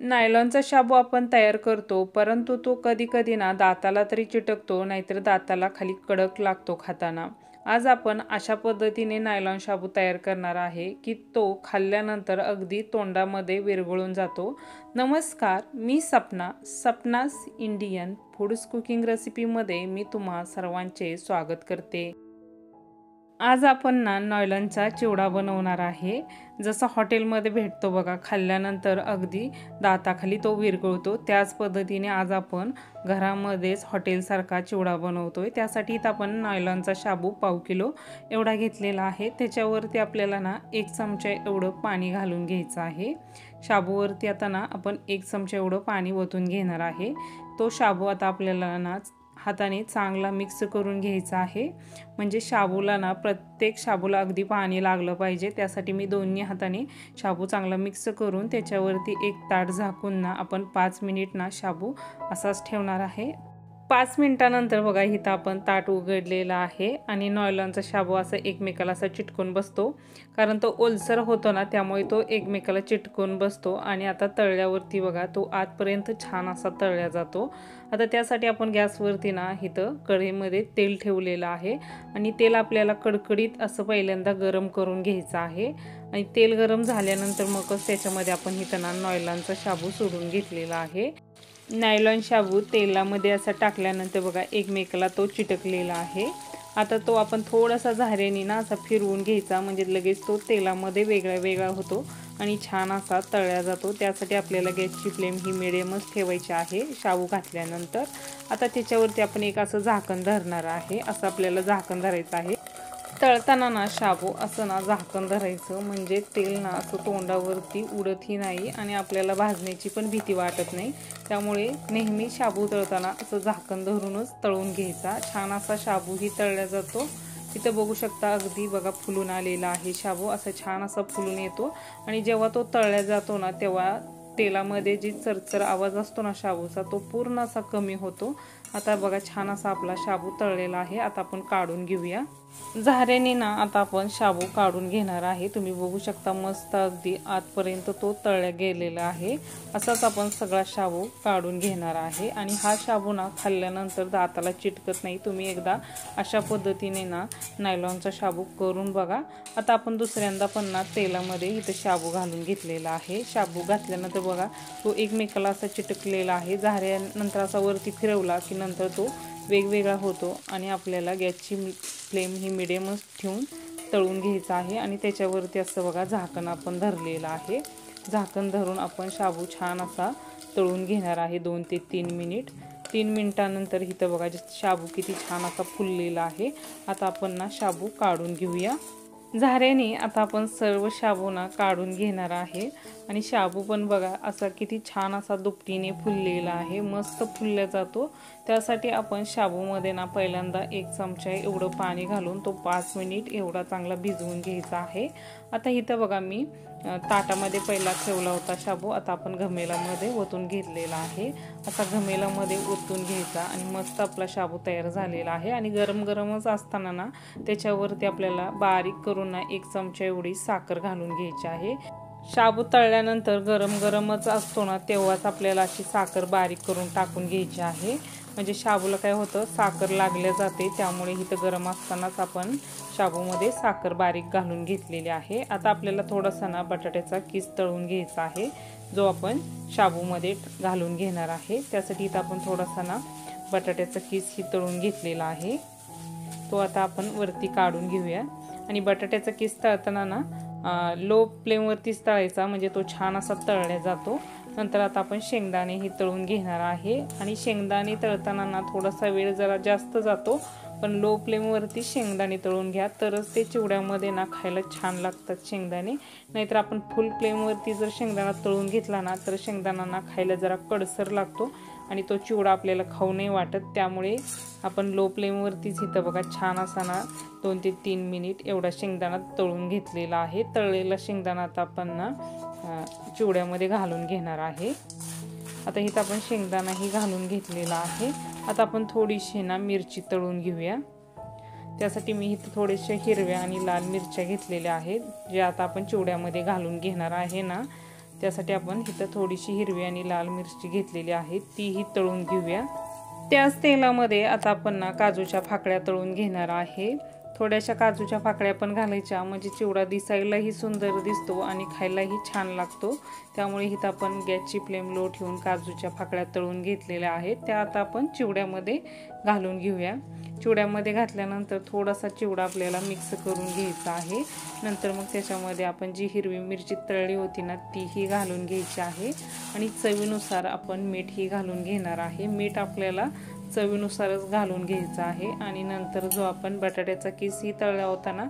नायलॉनचा शाबू आपण तयार करतो, परंतु तो कधी-कधी ना दाताला तरी चिटकतो, नाहीतर दाताला खाली कडक लागतो खाताना. आज आपण अशा पद्धतीने नायलॉन शाबू तयार करणार आहे, की तो खाल्ल्यानंतर अगदी तोंडामध्ये विरघळून जातो. नमस्कार, मी सपना. सपनास इंडियन फूड्स कुकिंग रेसिपीमध्ये मी तुम्हा सर्वांचे स्वागत करते. आज आपण ना नायलॉनचा चिवडा बनवणार आहे. जसा हॉटेलमध्ये भेटतो बघा, खाल्ल्यानंतर अगदी दाताखाली तो विरघळतो, त्याच पद्धतीने आज आपण घरामध्येच हॉटेलसारखा चिवडा बनवतोय. त्यासाठी इथं आपण नायलॉनचा शाबू 1/2 किलो एवढा घेतलेला आहे. त्याच्यावरती आपल्याला ना 1 चमचा एवढं पाणी घालून घ्यायचं आहे. शाबूवरती आता ना आपण 1 चमचा एवढं पाणी ओतून घेणार आहे. तो शाबू आता आपल्याला ना हाताने चांगला मिक्स करून घ्यायचा आहे. म्हणजे शाबूला ना प्रत्येक शाबूला अगदी पाणी लागलं पाहिजे, त्यासाठी मी दोन्ही हाताने शाबू चांगला मिक्स करून त्याच्यावरती एक ताट झाकून ना आपण 5 मिनिट ना शाबू असाच ठेवणार आहे. 5 मिनिटानंतर बघा इथं आपण ताट उघडलेलं आहे आणि नायलॉनचा शाबू असा एकमेकाला असा चिटकून बसतो, कारण तो ओलसर होतो ना, त्यामुळे तो एकमेकाला चिटकून बसतो. आणि आता तळल्यावरती बघा तो आतपर्यंत छान असा तळला जातो. आता त्यासाठी आपण गॅसवरती ना इथं कढईमध्ये तेल ठेवलेलं आहे आणि तेल आपल्याला कडकडीत असं पहिल्यांदा गरम करून घ्यायचं आहे. आणि तेल गरम झाल्यानंतर मगच त्याच्यामध्ये आपण इथं ना नायलॉनचा शाबू सोडून घेतलेला आहे. नायलॉन शाबू तेलामध्ये असा टाकल्यानंतर बघा एकमेकाला तो चिटकलेला आहे. आता तो आपण थोडासा झाऱ्याने ना असा फिरवून घ्यायचा, म्हणजे लगेच तो तेलामध्ये वेगळा होतो आणि छान असा तळला जातो. त्यासाठी आपल्याला गॅसची फ्लेम ही मिडियमच ठेवायची आहे शाबू घातल्यानंतर. आता त्याच्यावरती आपण एक असं झाकण धरणार आहे. असं आपल्याला झाकण धरायचं आहे. तळताना ना शाबू असं ना झाकण धरायचं, म्हणजे तेल ना असं तोंडावरती उडतही नाही आणि आपल्याला भाजण्याची पण भीती वाटत नाही. त्यामुळे नेहमी शाबू तळताना असं झाकण धरूनच तळून घ्यायचा. छान असा शाबूही तळला जातो. इथं बघू शकता अगदी बघा फुलून आलेला आहे शाबू, असं छान असा फुलून येतो. आणि जेव्हा तो तळला जातो ना, तेव्हा तेलामध्ये जी चरचर आवाज असतो ना शाबूचा, तो पूर्ण असा कमी होतो. आता बघा छान असा आपला शाबू तळलेला आहे. आता आपण काढून घेऊया. झाऱ्याने ना आता आपण शाबू काढून घेणार आहे. तुम्ही बघू शकता मस्त अगदी आतपर्यंत तो तळला गेलेला आहे. असाच आपण सगळा शाबू काढून घेणार आहे. आणि हा शाबू ना खाल्ल्यानंतर दाताला चिटकत नाही. तुम्ही एकदा अशा पद्धतीने ना नायलॉनचा शाबू करून बघा. आता आपण दुसऱ्यांदा पण ना तेलामध्ये इथं शाबू घालून घेतलेला आहे. शाबू घातल्यानंतर बघा तो एकमेकाला असा चिटकलेला आहे. झाऱ्यानंतर असा वरती फिरवला की नंतर तो वेगवेगळा होतो आणि आपल्याला गॅसची फ्लेम ही मिडियमच ठेवून तळून घ्यायचा आहे. आणि त्याच्यावरती असं बघा झाकण आपण धरलेलं आहे. झाकण धरून आपण शाबू छान असा तळून घेणार आहे 2 ते 3 मिनिट. 3 मिनिटानंतर इथं बघा शाबू किती छान असा फुललेला आहे. आता आपण ना शाबू काढून घेऊया. झाऱ्याने आता आपण सर्व शाबू ना काढून घेणार आहे. आणि शाबू पण बघा असा किती छान असा दुपटीने फुललेला आहे, मस्त फुलला जातो. त्यासाठी आपण शाबूमध्ये ना पहिल्यांदा 1 चमचा एवढं पाणी घालून तो 5 मिनिट एवढा चांगला भिजवून घ्यायचा आहे. आता इथं बघा मी ताटामध्ये पहिला ठेवला होता शाबू, आता आपण घमेलामध्ये ओतून घेतलेला आहे. असा घमेलामध्ये ओतून घ्यायचा आणि मस्त आपला शाबू तयार झालेला आहे. आणि गरम गरमच असताना ना त्याच्यावरती आपल्याला बारीक करून ना 1 चमचा एवढी साखर घालून घ्यायची आहे. शाबू तळल्यानंतर गरम गरमच असतो ना, तेव्हाच आपल्याला अशी साखर बारीक करून टाकून घ्यायची आहे. म्हणजे शाबूला काय होतं, साखर लागल्या जाते, त्यामुळे इथं गरम असतानाच आपण शाबूमध्ये साखर बारीक घालून घेतलेली आहे. आता आपल्याला थोडासा ना बटाट्याचा किस तळून घ्यायचा आहे, जो आपण शाबूमध्ये घालून घेणार आहे. त्यासाठी इथं आपण थोडासा ना बटाट्याचा किस ही तळून घेतलेला आहे. तो आता आपण वरती काढून घेऊया. आणि बटाट्याचा किस तळताना ना लो फ्लेमवरतीच तळायचा, म्हणजे तो छान असा तळला जातो. नंतर आता आपण शेंगदाणे ही तळून घेणार आहे. आणि शेंगदाणे तळताना ना थोडासा वेळ जरा जास्त जातो, पण लो फ्लेमवरती शेंगदाणे तळून घ्या, तरच ते चिवड्यामध्ये ना खायला छान लागतात शेंगदाणे. नाहीतर आपण फुल फ्लेमवरती जर शेंगदाणा तळून घेतला ना, तर शेंगदाणा खायला जरा कडसर लागतो आणि तो चिवडा आपल्याला खाऊ नाही वाटत. त्यामुळे आपण लो फ्लेमवरतीच इथं बघा छान असा ना 2 ते 3 मिनिट एवढा शेंगदाणा तळून घेतलेला आहे. तळलेला शेंगदाणा आता आपण ना चिवड्यामध्ये घालून घेणार आहे. आता इथं आपण शेंगदाणाही घालून घेतलेला आहे. आता आपण थोडीशी ना मिरची तळून घेऊया. त्यासाठी मी इथं थोडेसे हिरव्या आणि लाल मिरच्या घेतलेल्या आहेत, जे आता आपण चिवड्यामध्ये घालून घेणार आहे ना. त्यासाठी आपण इथं थोडीशी हिरवी आणि लाल मिरची घेतलेली आहे, तीही तळून घेऊया। त्याच तेलामध्ये आता आपण ना काजूच्या फाकड्या तळून घेणार आहे। थोड्याशा काजूच्या फाकड्या पण घालायच्या, म्हणजे चिवडा दिसायलाही सुंदर दिसतो आणि खायलाही छान लागतो। त्यामुळे इथं आपण गॅसची फ्लेम लो ठेवून काजूच्या फाकड्या तळून घेतलेल्या आहेत, त्या आता आपण चिवड्यामध्ये घालून घेऊया। चिवड्यामध्ये घातल्यानंतर थोडासा चिवडा आपल्याला मिक्स करून घ्यायचा आहे। नंतर मग त्याच्यामध्ये आपण जी हिरवी मिरची तळली होती ना तीही घालून घ्यायची आहे आणि चवीनुसार आपण मीठही घालून घेणार आहे। मीठ आपल्याला चवीनुसारच घालून घ्यायचं आहे आणि नंतर जो आपण बटाट्याचा किसही तळला होता ना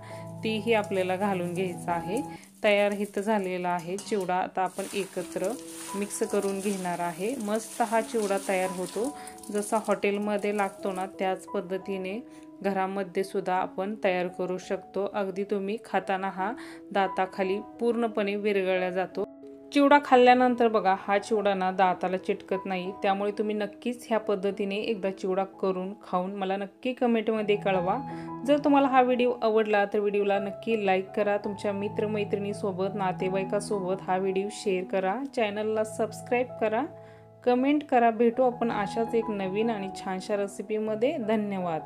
तीही आपल्याला घालून घ्यायचा आहे। तयार हित झालेला आहे चिवडा। आता आपण एकत्र मिक्स करून घेणार आहे। मस्त हा चिवडा तयार होतो, जसा हॉटेलमध्ये लागतो ना त्याच पद्धतीने घरामध्ये सुद्धा आपण तयार करू शकतो। अगदी तुम्ही खाताना हा दाताखाली पूर्णपणे विरघळला जातो। चिवडा खाल्ल्यानंतर बघा हा चिवडा ना दाताला चिटकत नाही, त्यामुळे तुम्ही नक्कीच ह्या पद्धतीने एकदा चिवडा करून खाऊन मला नक्की कमेंटमध्ये कळवा। जर तुम्हाला हा व्हिडिओ आवडला तर व्हिडिओला नक्की लाईक करा, तुमच्या मित्रमैत्रिणीसोबत नातेवाईकासोबत हा व्हिडिओ शेअर करा, चॅनलला सबस्क्राईब करा, कमेंट करा। भेटू आपण अशाच एक नवीन आणि छानशा रेसिपीमध्ये। धन्यवाद।